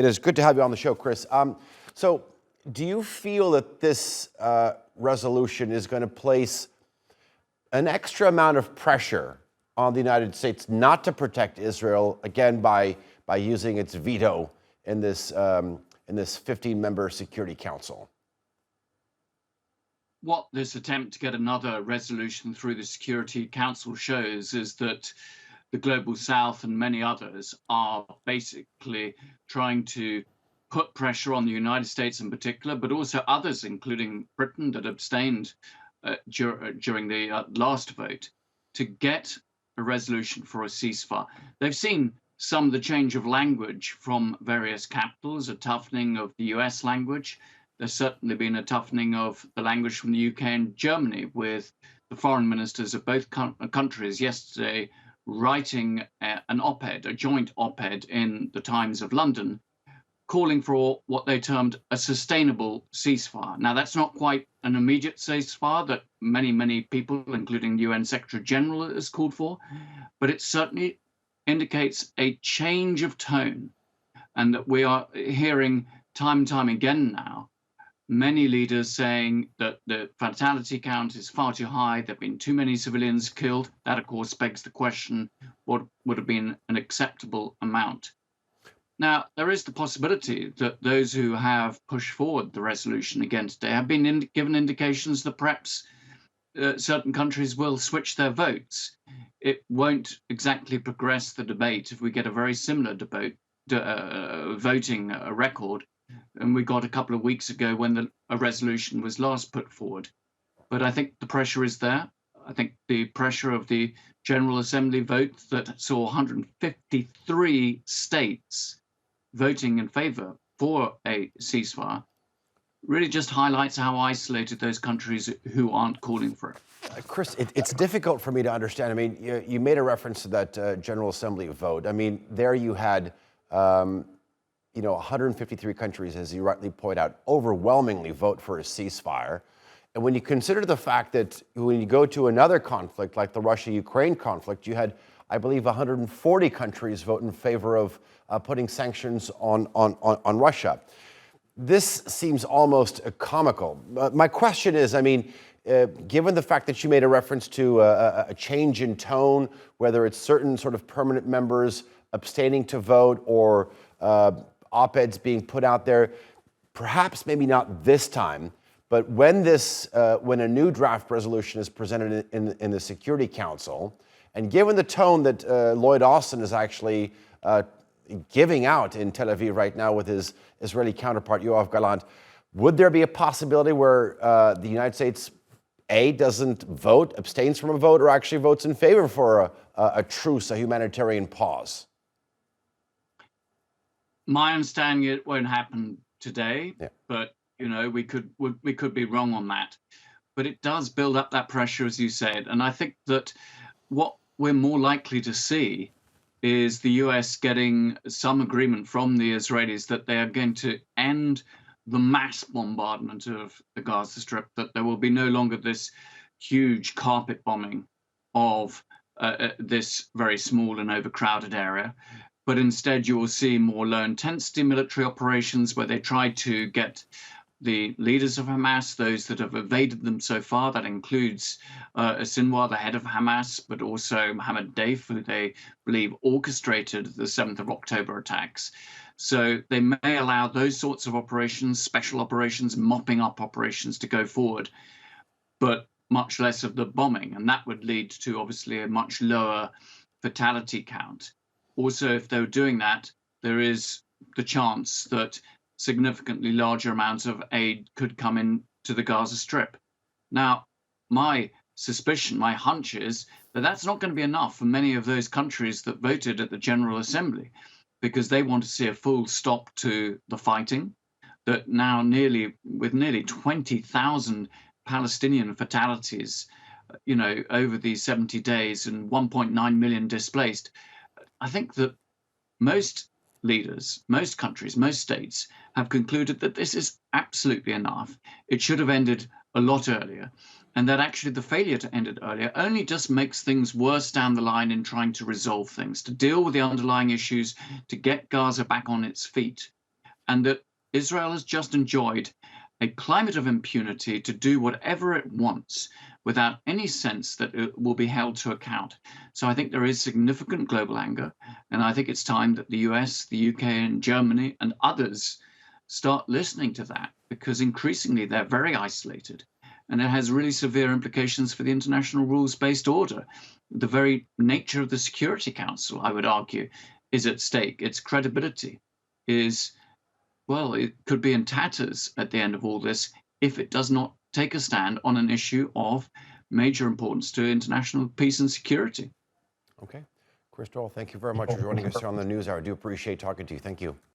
It is good to have you on the show, Chris. So do you feel that this resolution is going to place an extra amount of pressure on the United States not to protect Israel, again, by using its veto in this 15-member Security Council? What this attempt to get another resolution through the Security Council shows is that the Global South and many others are basically trying to put pressure on the United States in particular, but also others, including Britain, that abstained during the last vote, to get a resolution for a ceasefire. They've seen some of the change of language from various capitals, a toughening of the US language. There's certainly been a toughening of the language from the UK and Germany, with the foreign ministers of both countries yesterday writing an op-ed, a joint op-ed in the Times of London, calling for what they termed a sustainable ceasefire. Now, that's not quite an immediate ceasefire that many people, including the UN Secretary General, has called for, but it certainly indicates a change of tone, and that we are hearing time and time again now many leaders saying that the fatality count is far too high, there have been too many civilians killed. That, of course, begs the question, what would have been an acceptable amount? Now, there is the possibility that those who have pushed forward the resolution again today have been given indications that perhaps certain countries will switch their votes. It won't exactly progress the debate if we get a very similar debate, voting record, and we got a couple of weeks ago when a resolution was last put forward. But I think the pressure is there. I think the pressure of the General Assembly vote that saw 153 states voting in favor for a ceasefire really just highlights how isolated those countries who aren't calling for it. Chris, it's difficult for me to understand. I mean, you made a reference to that General Assembly vote. I mean, there you had 153 countries, as you rightly point out, overwhelmingly vote for a ceasefire. And when you consider the fact that when you go to another conflict, like the Russia-Ukraine conflict, you had, I believe, 140 countries vote in favor of putting sanctions on Russia. This seems almost comical. My question is, I mean, given the fact that you made a reference to a change in tone, whether it's certain sort of permanent members abstaining to vote or op-eds being put out there, perhaps maybe not this time, but when a new draft resolution is presented in the Security Council, and given the tone that Lloyd Austin is actually giving out in Tel Aviv right now with his Israeli counterpart Yoav Gallant, would there be a possibility where the United States doesn't vote, abstains from a vote, or actually votes in favor for a truce, a humanitarian pause? My understanding, it won't happen today, but we could be wrong on that. But it does build up that pressure, as you said, and I think that what we're more likely to see is the US getting some agreement from the Israelis that they are going to end the mass bombardment of the Gaza Strip, that there will be no longer this huge carpet bombing of this very small and overcrowded area. But instead, you will see more low-intensity military operations where they try to get the leaders of Hamas, those that have evaded them so far. That includes Sinwar, the head of Hamas, but also Mohammed Deif, who they believe orchestrated the 7th of October attacks. So they may allow those sorts of operations, special operations, mopping up operations, to go forward, but much less of the bombing. And that would lead to, obviously, a much lower fatality count. Also, if they're doing that, there is the chance that significantly larger amounts of aid could come in to the Gaza Strip. Now, my suspicion, my hunch is that that's not going to be enough for many of those countries that voted at the General Assembly, because they want to see a full stop to the fighting, that now with nearly 20,000 Palestinian fatalities, over these 70 days and 1.9 million displaced. I think that most leaders, most countries, most states have concluded that this is absolutely enough. It should have ended a lot earlier, and that actually the failure to end it earlier only just makes things worse down the line in trying to resolve things, to deal with the underlying issues, to get Gaza back on its feet. and that Israel has just enjoyed a climate of impunity to do whatever it wants without any sense that it will be held to account. So I think there is significant global anger, and I think it's time that the US, the UK, and Germany and others start listening to that, because increasingly they're very isolated, and it has really severe implications for the international rules-based order. The very nature of the Security Council, I would argue, is at stake. Its credibility is, well, it could be in tatters at the end of all this if it does not take a stand on an issue of major importance to international peace and security. Okay. Chris Doyle, thank you very much for joining us here on the News Hour. I do appreciate talking to you. Thank you.